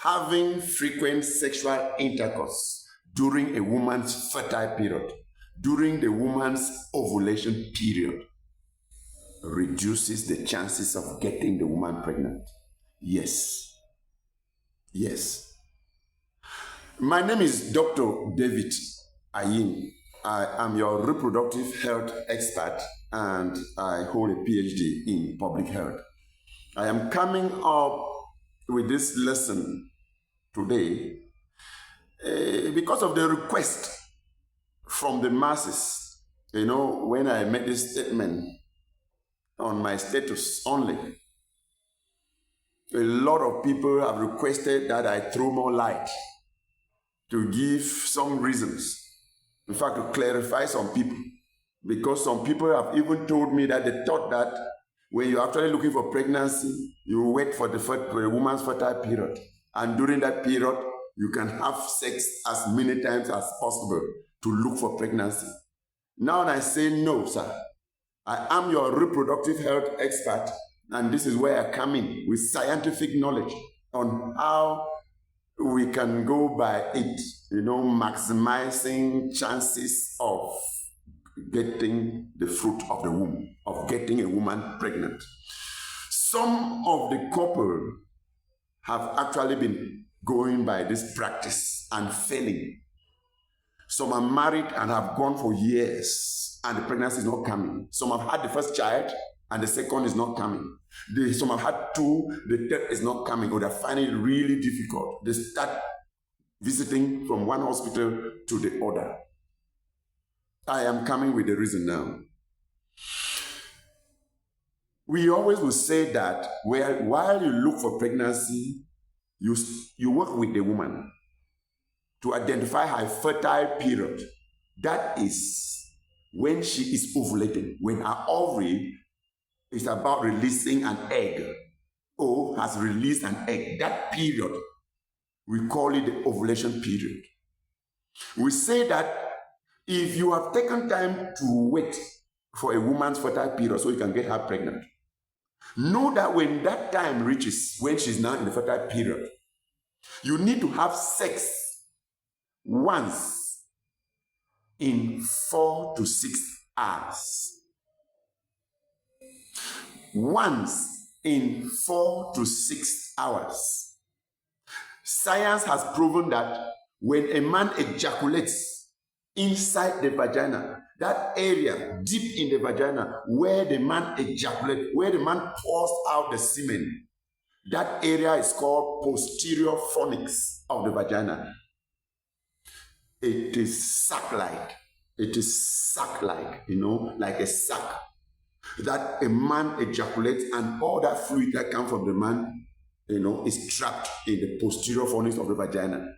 having frequent sexual intercourse during a woman's fertile period, during the woman's ovulation period, reduces the chances of getting the woman pregnant. Yes. Yes. My name is Dr. David Ayem. I am your reproductive health expert and I hold a PhD in public health. I am coming up with this lesson today because of the request from the masses. You know, when I made this statement on my status only, a lot of people have requested that I throw more light to give some reasons. In fact, to clarify some people. Because some people have even told me that they thought that when you're actually looking for pregnancy, you wait for the woman's fertile period. And during that period, you can have sex as many times as possible to look for pregnancy. Now I say no, sir. I am your reproductive health expert, and this is where I come in with scientific knowledge on how we can go by it, maximizing chances of getting the fruit of the womb, of getting a woman pregnant. Some of the couple have actually been going by this practice and failing. Some are married and have gone for years and the pregnancy is not coming. Some have had the first child and the second is not coming. Some have had two, the third is not coming, or they're finding it really difficult. They start visiting from one hospital to the other. I am coming with the reason now. We always will say that while you look for pregnancy, you work with the woman to identify her fertile period. That is when she is ovulating, when her ovary is about releasing an egg or has released an egg. That period, we call it the ovulation period. We say that if you have taken time to wait for a woman's fertile period so you can get her pregnant, know that when that time reaches, when she's now in the fertile period, you need to have sex once in 4 to 6 hours. Once in 4 to 6 hours. Science has proven that when a man ejaculates inside the vagina, that area deep in the vagina where the man ejaculates, where the man pours out the semen, that area is called posterior fornix of the vagina. It is sac-like. It is sac-like, like a sac. That a man ejaculates and all that fluid that comes from the man, is trapped in the posterior fornix of the vagina.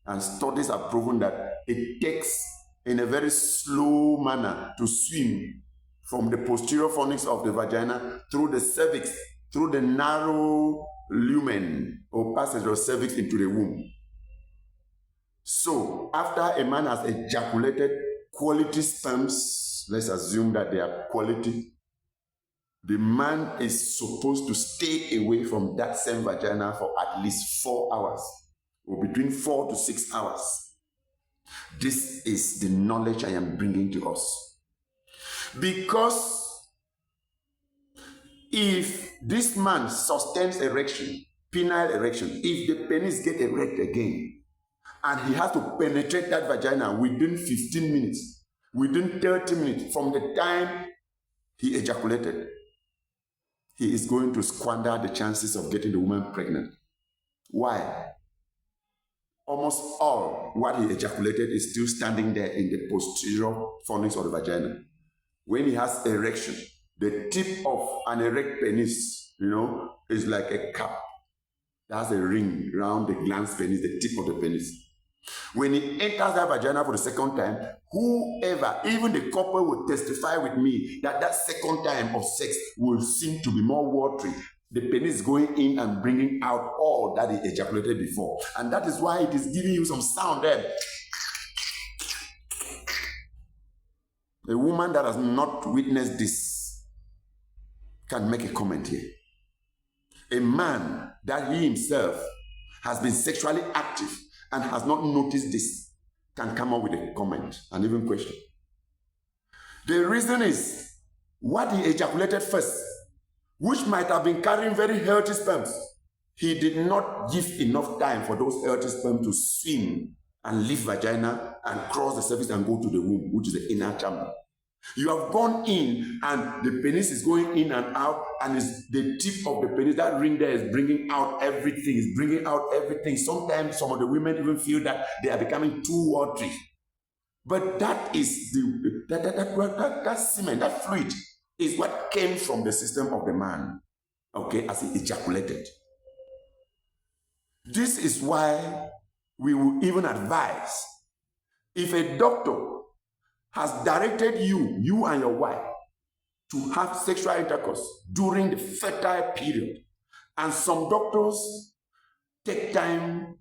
And studies have proven that it takes in a very slow manner to swim from the posterior fornix of the vagina through the cervix, through the narrow lumen or passage of cervix into the womb. So after a man has ejaculated quality sperms, let's assume that they are quality, the man is supposed to stay away from that same vagina for at least 4 hours, or between 4 to 6 hours. This is the knowledge I am bringing to us. Because if this man sustains erection, penile erection, if the penis gets erect again, and he has to penetrate that vagina within 15 minutes, within 30 minutes from the time he ejaculated, he is going to squander the chances of getting the woman pregnant. Why? Almost all what he ejaculated is still standing there in the posterior fornix of the vagina. When he has erection, the tip of an erect penis, is like a cap. That's a ring around the glans penis, the tip of the penis. When he enters that vagina for the second time, whoever, even the couple will testify with me that second time of sex will seem to be more watery. The penis is going in and bringing out all that he ejaculated before. And that is why it is giving you some sound there. A woman that has not witnessed this can make a comment here. A man that he himself has been sexually active and has not noticed this can come up with a comment and even question. The reason is what he ejaculated first, which might have been carrying very healthy sperms. He did not give enough time for those healthy sperms to swim and leave vagina and cross the surface and go to the womb, which is the inner chamber. You have gone in and the penis is going in and out, and it's the tip of the penis, that ring there is bringing out everything. Sometimes some of the women even feel that they are becoming too watery. But that is that semen, that fluid is what came from the system of the man, okay, as he ejaculated. This is why we will even advise, if a doctor has directed you and your wife to have sexual intercourse during the fertile period, and some doctors take time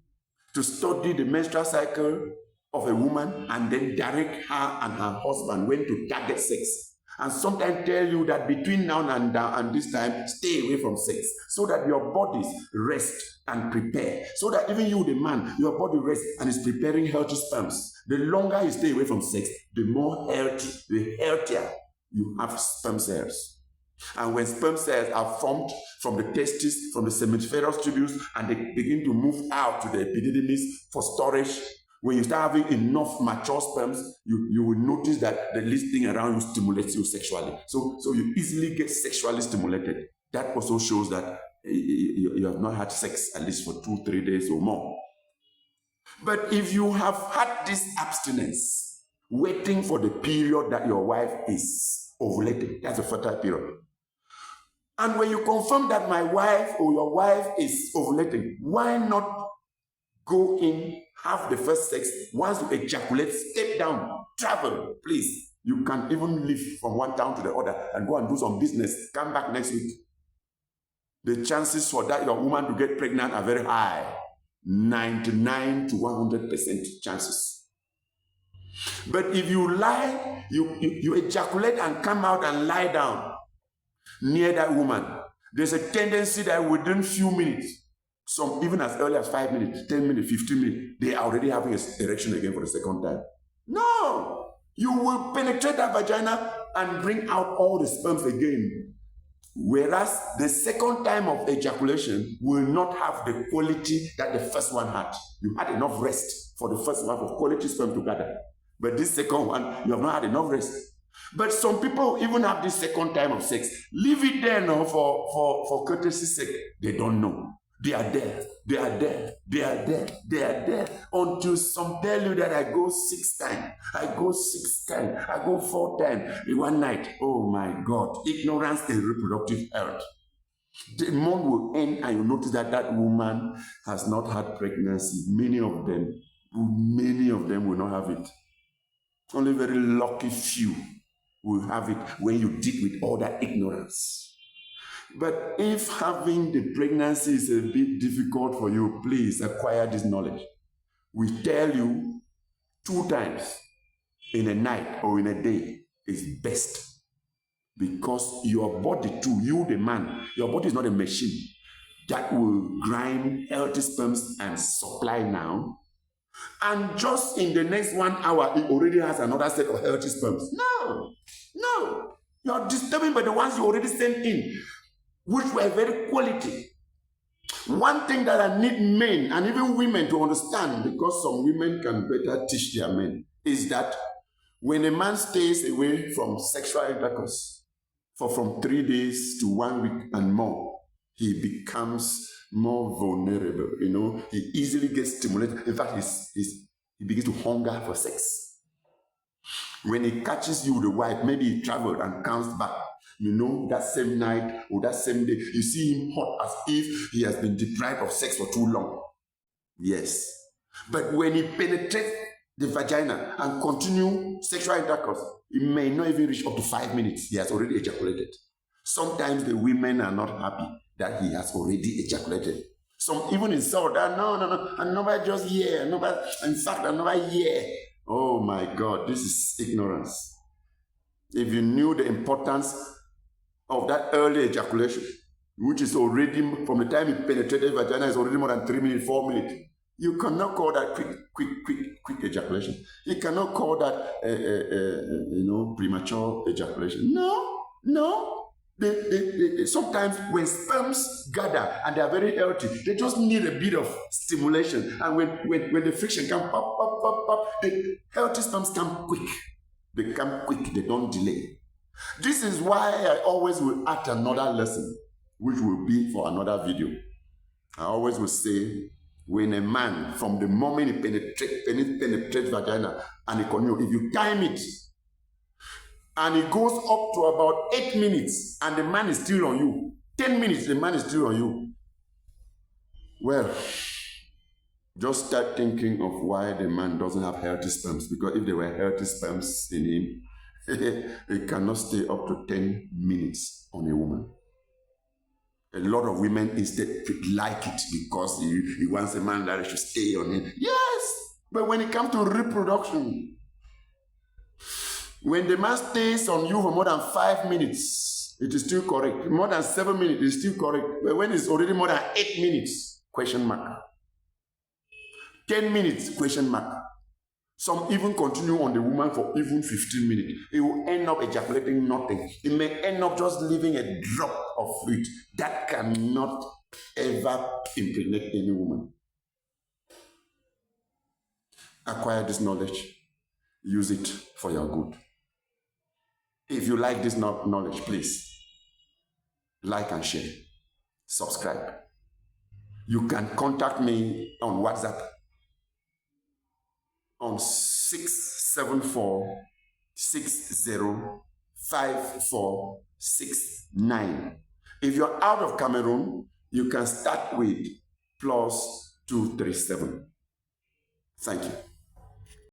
to study the menstrual cycle of a woman and then direct her and her husband when to target sex, and sometimes tell you that between now and this time, stay away from sex, so that your bodies rest and prepare, so that even you, the man, your body rests and is preparing healthy sperms. The longer you stay away from sex, the more healthy, the healthier you have sperm cells. And when sperm cells are formed from the testes, from the seminiferous tubules, and they begin to move out to the epididymis for storage, when you start having enough mature sperms, you will notice that the least thing around you stimulates you sexually. So you easily get sexually stimulated. That also shows that you have not had sex at least for 2-3 days or more. But if you have had this abstinence, waiting for the period that your wife is ovulating, that's a fertile period. And when you confirm that my wife or your wife is ovulating, why not go in, have the first sex? Once you ejaculate, step down, travel, please. You can even leave from one town to the other and go and do some business. Come back next week. The chances for that your woman to get pregnant are very high. 99 to 100% chances. But if you lie, you ejaculate and come out and lie down near that woman, there's a tendency that within few minutes, some even as early as 5 minutes, 10 minutes, 15 minutes, they are already having an erection again for the second time. No! You will penetrate that vagina and bring out all the sperms again. Whereas the second time of ejaculation will not have the quality that the first one had. You had enough rest for the first one of quality sperm to gather. But this second one, you have not had enough rest. But some people even have this second time of sex. Leave it there now for courtesy's sake. They don't know. They are there. They are there. They are there. They are there. Until some tell you that I go 6 times. I go 6 times. I go 4 times in one night. Oh my God. Ignorance is reproductive health. The month will end and you notice that that woman has not had pregnancy. Many of them will not have it. Only very lucky few will have it when you deal with all that ignorance. But if having the pregnancy is a bit difficult for you, please acquire this knowledge. We tell you 2 times in a night or in a day is best. Because your body too, you the man, your body is not a machine that will grind healthy sperms and supply now. And just in the next 1 hour, it already has another set of healthy sperms. No. You're disturbing by the ones you already sent in, which were very quality. One thing that I need men and even women to understand, because some women can better teach their men, is that when a man stays away from sexual intercourse for from 3 days to 1 week and more, he becomes more vulnerable. He easily gets stimulated. In fact, he begins to hunger for sex. When he catches you, the wife, maybe he traveled and comes back, that same night or that same day, you see him hot as if he has been deprived of sex for too long. Yes. But when he penetrates the vagina and continue sexual intercourse, it may not even reach up to 5 minutes. He has already ejaculated. Sometimes the women are not happy that he has already ejaculated. Some even insult that, no, and nobody just here. In fact, another year. Oh my God, this is ignorance. If you knew the importance of that early ejaculation, which is already, from the time it penetrated vagina, is already more than 3 minutes, 4 minutes. You cannot call that quick ejaculation. You cannot call that, premature ejaculation. No. They sometimes when sperms gather and they are very healthy, they just need a bit of stimulation. And when the friction comes, pop, the healthy sperms come quick. They come quick. They don't delay. This is why I always will add another lesson, which will be for another video. I always will say, when a man, from the moment he penetrates vagina and he continues, if you time it, and it goes up to about 8 minutes, and the man is still on you, 10 minutes, the man is still on you, well, just start thinking of why the man doesn't have healthy sperms. Because if there were healthy sperms in him, he cannot stay up to 10 minutes on a woman. A lot of women instead like it because he wants a man that should stay on him. Yes, but when it comes to reproduction, when the man stays on you for more than 5 minutes, it is still correct. More than 7 minutes, it is still correct. But when it's already more than 8 minutes, question mark. 10 minutes, question mark. Some even continue on the woman for even 15 minutes. It will end up ejaculating nothing. It may end up just leaving a drop of fluid. That cannot ever impregnate any woman. Acquire this knowledge. Use it for your good. If you like this knowledge, please like and share. Subscribe. You can contact me on WhatsApp on 674-605469. If you're out of Cameroon, you can start with +237. Thank you.